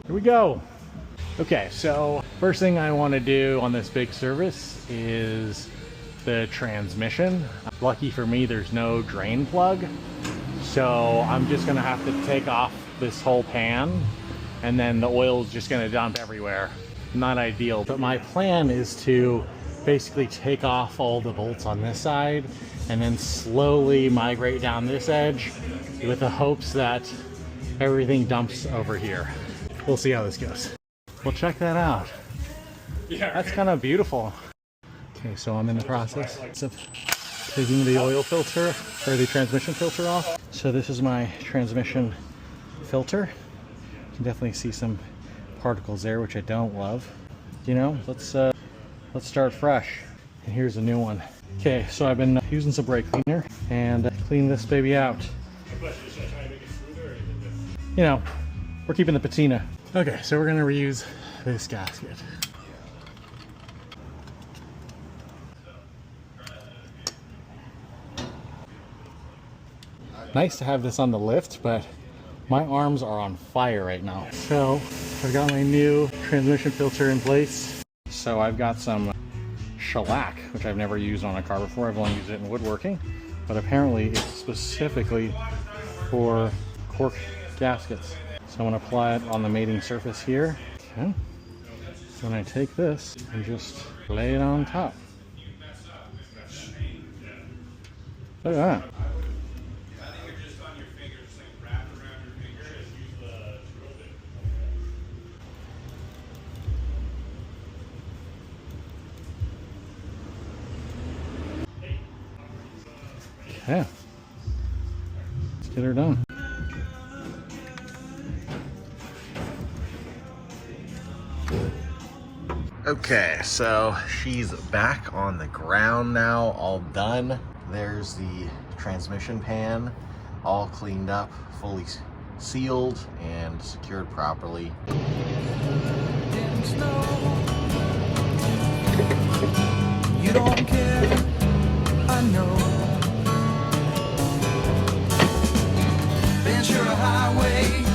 Here we go. Okay, so first thing I want to do on this big service is the transmission. Lucky for me, there's no drain plug. So I'm just gonna have to take off this whole pan and then the oil is just gonna dump everywhere. Not ideal, but my plan is to basically take off all the bolts on this side and then slowly migrate down this edge with the hopes that everything dumps over here. We'll see how this goes. Well, check that out. Yeah, that's kind of beautiful. Okay, so I'm in the process of taking the oil filter or the transmission filter off. So this is my transmission filter. You can definitely see some particles there, which I don't love. You know, let's start fresh. And here's a new one. Okay, so I've been using some brake cleaner and clean this baby out. You know, we're keeping the patina. Okay, so we're gonna reuse this gasket. Nice to have this on the lift, but my arms are on fire right now. So I've got my new transmission filter in place. So I've got some shellac, which I've never used on a car before. I've only used it in woodworking, but apparently it's specifically for cork gaskets. So I'm going to apply it on the mating surface here. Okay. So when I take this and just lay it on top. Look at that. Yeah, let's get her done. Okay, so she's back on the ground now, all done. There's the transmission pan, all cleaned up, fully sealed and secured properly. You don't care, I know. Ventura Highway.